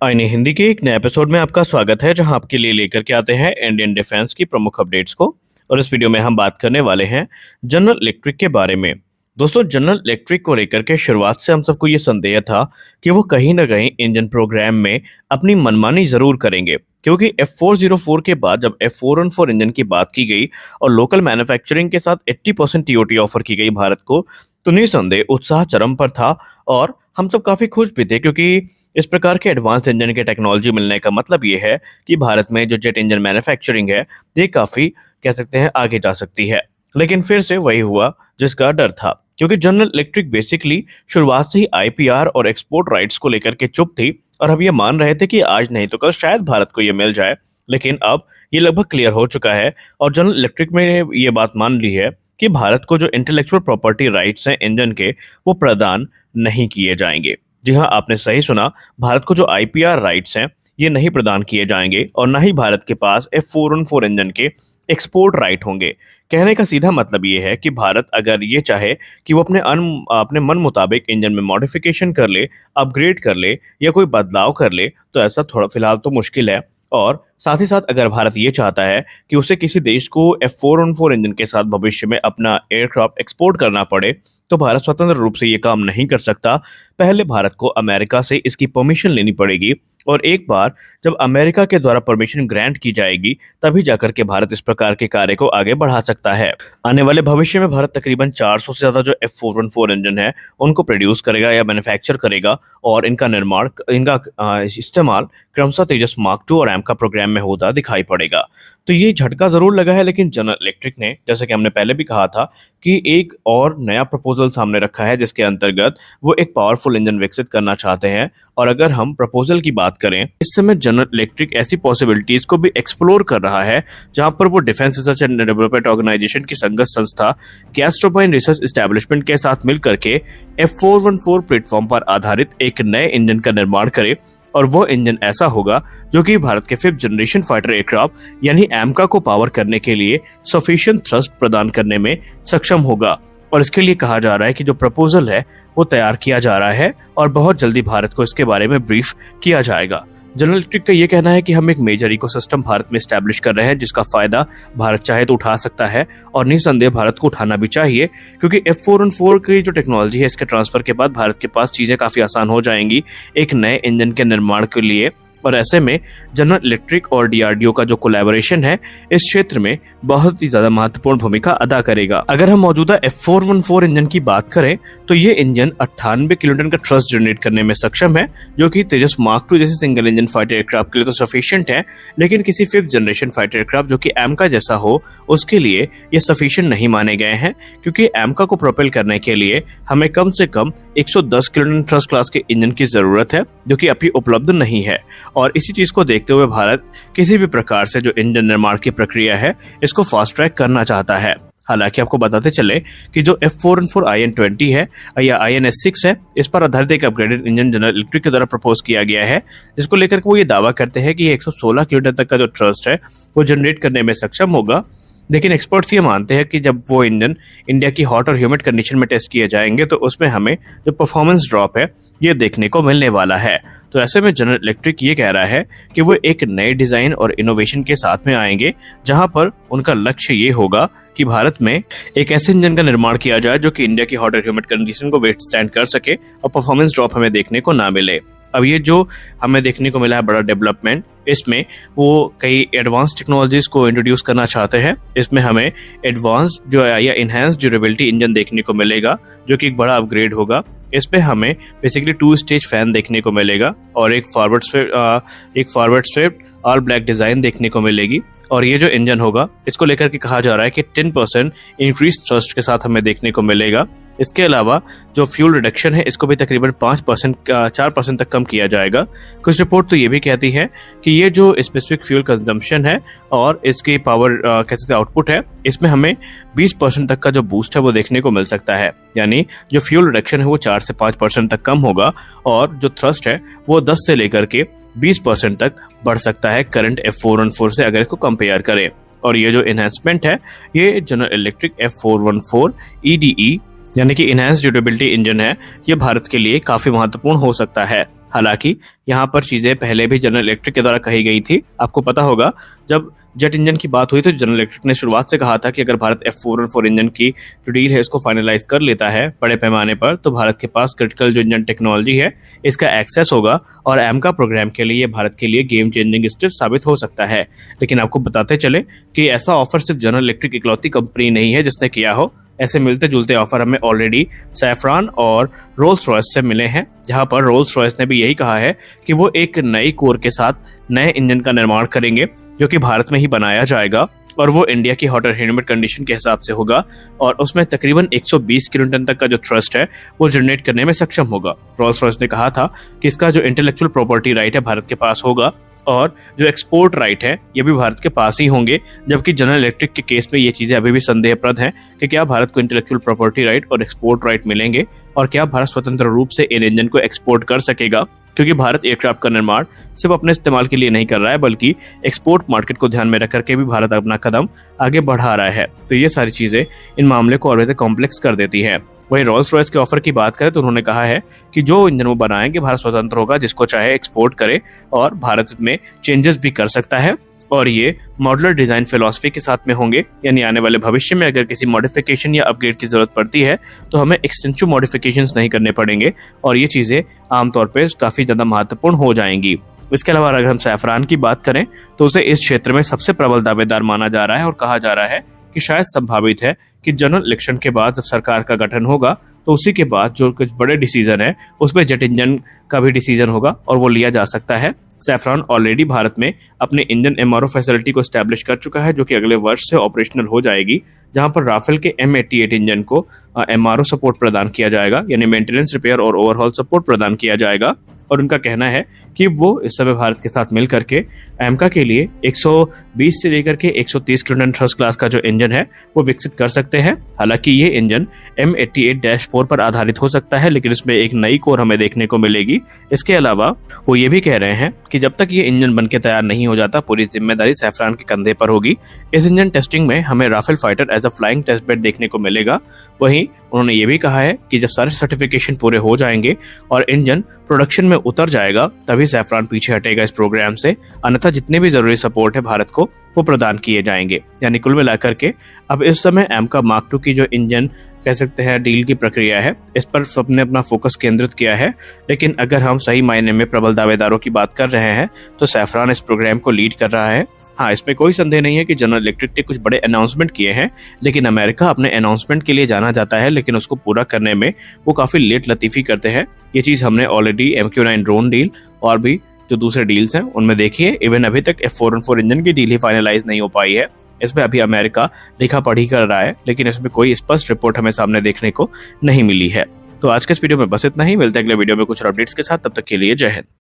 आईने हिंदी के एक नए एपिसोड में आपका स्वागत है, जहां आपके लिए लेकर के आते हैं इंडियन डिफेंस की प्रमुख अपडेट्स को। और इस वीडियो में हम बात करने वाले हैं जनरल इलेक्ट्रिक के बारे में। दोस्तों, जनरल इलेक्ट्रिक को लेकर के शुरुआत से हम सबको ये संदेह था कि वो कहीं ना कहीं इंजन प्रोग्राम में अपनी मनमानी जरूर करेंगे, क्योंकि F404 के बाद जब F414 इंजन की बात की गई और लोकल मैन्युफैक्चरिंग के साथ 80% टीओटी ऑफर की गई भारत को, तो निसंदेह उत्साह चरम पर था। और हम सब काफी खुश भी थे, क्योंकि इस प्रकार के एडवांस इंजन के टेक्नोलॉजी मिलने का मतलब ये है कि भारत में जो जेट इंजन मैन्युफैक्चरिंग है ये काफी कह सकते हैं आगे जा सकती है। लेकिन फिर से वही हुआ जिसका डर था, क्योंकि जनरल इलेक्ट्रिक बेसिकली शुरुआत से ही आईपीआर और एक्सपोर्ट राइट्स को लेकर के चुप थी, और हम ये मान रहे थे कि आज नहीं तो कल शायद भारत को ये मिल जाए। लेकिन अब ये लगभग क्लियर हो चुका है और जनरल इलेक्ट्रिक में ये बात मान ली है कि भारत को जो इंटेलेक्चुअल प्रॉपर्टी राइट्स हैं इंजन के, वो प्रदान नहीं किए जाएंगे। जी हाँ, आपने सही सुना, भारत को जो आईपीआर राइट्स हैं ये नहीं प्रदान किए जाएंगे, और ना ही भारत के पास F414 इंजन के एक्सपोर्ट राइट होंगे। कहने का सीधा मतलब ये है कि भारत अगर ये चाहे कि वो अपने मन मुताबिक इंजन में मॉडिफिकेशन कर ले, अपग्रेड कर ले या कोई बदलाव कर ले, तो ऐसा थोड़ा फिलहाल तो मुश्किल है। और साथ ही साथ अगर भारत ये चाहता है कि उसे किसी देश को F414 इंजन के साथ भविष्य में अपना एयरक्राफ्ट एक्सपोर्ट करना पड़े, तो भारत स्वतंत्र रूप से ये काम नहीं कर सकता। पहले भारत को अमेरिका से इसकी परमिशन लेनी पड़ेगी, और एक बार जब अमेरिका के द्वारा परमिशन ग्रांट की जाएगी तभी जाकर के भारत इस प्रकार के कार्य को आगे बढ़ा सकता है। आने वाले भविष्य में भारत तकरीबन 400 से ज्यादा जो F414 इंजन है उनको प्रोड्यूस करेगा या मैन्युफैक्चर करेगा, और इनका इस्तेमाल क्रमशः तेजस मार्क 2 और एमका प्रोग्राम में होता दिखाई पड़ेगा। तो ये झटका जरूर लगा है, लेकिन जनरल इलेक्ट्रिक ने, जैसे कि हमने पहले भी कहा था, कि एक और नया प्रपोजल सामने रखा है जिसके अंतर्गत वो एक पावरफुल इंजन विकसित करना चाहते हैं। और अगर हम प्रपोजल की बात करें, इस समय जनरल इलेक्ट्रिक ऐसी पॉसिबिलिटीज को भी एक्सप्लोर कर रहा है, जहां पर वो defence research and development organisation की संगत संस्था गैस टर्बाइन रिसर्च एस्टेब्लिशमेंट के साथ मिल करके F414 प्लेटफॉर्म पर आधारित एक नए इंजन का निर्माण करे। और वो इंजन ऐसा होगा जो कि भारत के 5th जनरेशन फाइटर एयरक्राफ्ट यानी एमका को पावर करने के लिए सफिशिएंट थ्रस्ट प्रदान करने में सक्षम होगा। और इसके लिए कहा जा रहा है कि जो प्रपोजल है वो तैयार किया जा रहा है और बहुत जल्दी भारत को इसके बारे में ब्रीफ किया जाएगा। जनरल इलेक्ट्रिक का ये कहना है कि हम एक मेजर इकोसिस्टम भारत में स्टैब्लिश कर रहे हैं, जिसका फायदा भारत चाहे तो उठा सकता है, और निसंदेह भारत को उठाना भी चाहिए, क्योंकि F414 की जो टेक्नोलॉजी है इसके ट्रांसफर के बाद भारत के पास चीजें काफी आसान हो जाएंगी एक नए इंजन के निर्माण के लिए। और ऐसे में जनरल इलेक्ट्रिक और डीआरडीओ का जो कोलैबोरेशन है इस क्षेत्र में बहुत ही ज्यादा महत्वपूर्ण भूमिका अदा करेगा। अगर हम मौजूदा F414 इंजन की बात करें, तो ये इंजन 98 किलोन्यूटन का थ्रस्ट जनरेट करने में सक्षम है, जो कि तेजस मार्क 2 जैसे सिंगल इंजन फाइटर एयरक्राफ्ट के लिए तो सफिशिएंट है, लेकिन किसी 5th जनरेशन फाइटर एयरक्राफ्ट जो कि एमका जैसा हो उसके लिए ये सफिशिएंट नहीं माने गए हैं, क्योंकि एमका को प्रोपेल करने के लिए हमें कम से कम 110 किलोन्यूटन थ्रस्ट क्लास के इंजन की जरूरत है, जो कि अभी उपलब्ध नहीं है। और इसी चीज को देखते हुए भारत किसी भी प्रकार से जो इंजन निर्माण की प्रक्रिया है इसको फास्ट ट्रैक करना चाहता है। हालांकि आपको बताते चले कि जो F414 IN-20 है या INS-6 है, इस पर आधारित एक अपग्रेडेड इंजन जनरल इलेक्ट्रिक के द्वारा प्रपोज किया गया है, जिसको लेकर वो ये दावा करते हैं कि 116 किलोमीटर तक का जो थ्रस्ट है वो जनरेट करने में सक्षम होगा। लेकिन एक्सपर्ट्स ये मानते हैं कि जब वो इंजन इंडिया की हॉट और ह्यूमिड कंडीशन में टेस्ट किए जाएंगे तो उसमें हमें जो परफॉर्मेंस ड्रॉप है ये देखने को मिलने वाला है। तो ऐसे में जनरल इलेक्ट्रिक ये कह रहा है कि वो एक नए डिजाइन और इनोवेशन के साथ में आएंगे, जहां पर उनका लक्ष्य ये होगा कि भारत में एक ऐसे इंजन का निर्माण किया जाए जो कि इंडिया की हॉट और ह्यूमिड कंडीशन को विथस्टैंड कर सके और परफॉर्मेंस ड्रॉप हमें देखने को ना मिले। अब ये जो हमें देखने को मिला है बड़ा डेवलपमेंट, इसमें वो कई एडवांस टेक्नोलॉजीज को इंट्रोड्यूस करना चाहते हैं। इसमें हमें एडवांस जो है या इनहैंस ड्यूरेबिलिटी इंजन देखने को मिलेगा, जो कि एक बड़ा अपग्रेड होगा। इसमें हमें बेसिकली 2 स्टेज फैन देखने को मिलेगा और एक forward Swift all black design देखने को मिलेगी। और ये जो इंजन होगा इसको लेकर के कहा जा रहा है कि 10% इंक्रीज थ्रस्ट के साथ हमें देखने को मिलेगा। इसके अलावा जो फ्यूल रिडक्शन है इसको भी तकरीबन 4% तक कम किया जाएगा। कुछ रिपोर्ट तो ये भी कहती है कि ये जो स्पेसिफिक फ्यूल कंजम्पशन है और इसकी पावर कैसे आउटपुट है, इसमें हमें 20% तक का जो बूस्ट है वो देखने को मिल सकता है। यानी जो फ्यूल रिडक्शन है वो 4 से 5% तक कम होगा, और जो थ्रस्ट है वो 10 से लेकर के 20% तक बढ़ सकता है करंट F414 से अगर इसको कंपेयर करें। और ये जो एनहांसमेंट है ये जनरल इलेक्ट्रिक F414 EDE यानी कि इनहैंस ड्यूरेबिलिटी इंजन है, ये भारत के लिए काफी महत्वपूर्ण हो सकता है। हालांकि यहाँ पर चीजें पहले भी जनरल इलेक्ट्रिक के द्वारा कही गई थी। आपको पता होगा जब जेट इंजन की बात हुई तो जनरल इलेक्ट्रिक ने शुरुआत से कहा था कि अगर भारत F414 इंजन की जो डील है इसको फाइनलाइज कर लेता है बड़े पैमाने पर, तो भारत के पास क्रिटिकल जो इंजन टेक्नोलॉजी है इसका एक्सेस होगा और एमका प्रोग्राम के लिए भारत के लिए गेम चेंजिंग स्टेप साबित हो सकता है। लेकिन आपको बताते चले कि ऐसा ऑफर सिर्फ जनरल इलेक्ट्रिक इकलौती कंपनी नहीं है जिसने किया हो। ऐसे मिलते जुलते ऑफर हमें ऑलरेडी सैफरॉन और रोल्स रॉयस से मिले हैं, जहां पर रोल्स रॉयस ने भी यही कहा है कि वो एक नई कोर के साथ नए इंजन का निर्माण करेंगे जो कि भारत में ही बनाया जाएगा और वो इंडिया की हॉट और ह्यूमिड कंडीशन के हिसाब से होगा और उसमें तकरीबन 120 किलोन्यूटन तक का जो थ्रस्ट है वो जनरेट करने में सक्षम होगा। रोल्स रॉयस ने कहा था कि इसका जो इंटेलेक्चुअल प्रॉपर्टी राइट है भारत के पास होगा और जो एक्सपोर्ट राइट है ये भी भारत के पास ही होंगे, जबकि जनरल इलेक्ट्रिक के केस में ये चीजें अभी भी संदेहप्रद हैं कि क्या भारत को इंटेलेक्चुअल प्रॉपर्टी राइट और एक्सपोर्ट राइट मिलेंगे और क्या भारत स्वतंत्र रूप से इन इंजन को एक्सपोर्ट कर सकेगा, क्योंकि भारत एयरक्राफ्ट का निर्माण सिर्फ अपने इस्तेमाल के लिए नहीं कर रहा है बल्कि एक्सपोर्ट मार्केट को ध्यान में रख करके भी भारत अपना कदम आगे बढ़ा रहा है। तो ये सारी चीजें इन मामले को और ज्यादा कॉम्प्लेक्स कर देती है। वही रोल्स रॉयस के ऑफर की बात करें तो उन्होंने कहा है कि जो इंजन वो बनाएंगे भारत स्वतंत्र होगा, जिसको चाहे एक्सपोर्ट करे और भारत में चेंजेस भी कर सकता है और ये मॉडुलर डिजाइन फिलॉसफी के साथ में होंगे, यानी आने वाले भविष्य में अगर किसी मॉडिफिकेशन या अपग्रेड की जरूरत पड़ती है तो हमें एक्सटेंसिव मॉडिफिकेशंस नहीं करने पड़ेंगे और ये चीजें आमतौर पर काफी ज्यादा महत्वपूर्ण हो जाएंगी। इसके अलावा अगर हम सैफरान की बात करें तो उसे इस क्षेत्र में सबसे प्रबल दावेदार माना जा रहा है और कहा जा रहा है कि शायद संभावित है कि जनरल इलेक्शन के बाद जब सरकार का गठन होगा तो उसी के बाद जो कुछ बड़े डिसीजन है उसमें जेट इंजन का भी डिसीजन होगा और वो लिया जा सकता है। सैफरॉन ऑलरेडी भारत में अपने इंजन एमआरओ फैसिलिटी को स्टैब्लिश कर चुका है जो कि अगले वर्ष से ऑपरेशनल हो जाएगी, जहां पर राफेल के M88 इंजन को एमआरओ सपोर्ट प्रदान किया जाएगा, यानी मेंटेनेंस, रिपेयर और ओवरहॉल सपोर्ट प्रदान किया जाएगा। और उनका कहना है कि वो इस समय भारत के साथ मिल करके एमका के लिए 120 से लेकर के 130 किलोन्यूटन थ्रस्ट क्लास का जो इंजन है वो विकसित कर सकते हैं। हालांकि ये इंजन M88-4 पर आधारित हो सकता है, लेकिन इसमें एक नई कोर हमें देखने को मिलेगी। इसके अलावा वो ये भी कह रहे हैं कि जब तक ये इंजन बनके तैयार नहीं हो जाता पूरी जिम्मेदारी सैफरान के कंधे पर होगी। इस इंजन टेस्टिंग में हमें Rafale fighter as a flying test bed देखने को मिलेगा। वहीं उन्होंने ये भी कहा है कि जब सारे सर्टिफिकेशन पूरे हो जाएंगे और इंजन प्रोडक्शन में उतर जाएगा तभी सैफरान पीछे हटेगा इस प्रोग्राम से, अन्यथा जितने भी जरूरी सपोर्ट है भारत को वो प्रदान किए जाएंगे। यानी कुल मिलाकर के अब इस समय एमका मार्क 2 की जो इंजन कह सकते हैं डील की प्रक्रिया है इस पर सबने अपना फोकस केंद्रित किया है। लेकिन अगर हम सही मायने में प्रबल दावेदारों की बात कर रहे हैं तो सैफरान इस प्रोग्राम को लीड कर रहा है। हाँ, इसमें कोई संदेह नहीं है कि जनरल इलेक्ट्रिक ने कुछ बड़े अनाउंसमेंट किए हैं, लेकिन अमेरिका अपने अनाउंसमेंट के लिए जाना जाता है लेकिन उसको पूरा करने में वो काफी लेट लतीफी करते हैं। ये चीज हमने ऑलरेडी MQ-9 ड्रोन डील और भी जो दूसरे डील्स हैं उनमें देखी है। इवन अभी तक F414 इंजन की डील ही फाइनलाइज नहीं हो पाई है। इसमें अभी अमेरिका लिखा पढ़ी कर रहा है, लेकिन इसमें कोई स्पष्ट रिपोर्ट हमें सामने देखने को नहीं मिली है। तो आज के इस वीडियो में बस इतना ही। मिलते हैं अगले वीडियो में कुछ अपडेट्स के साथ, तब तक के लिए जय हिंद।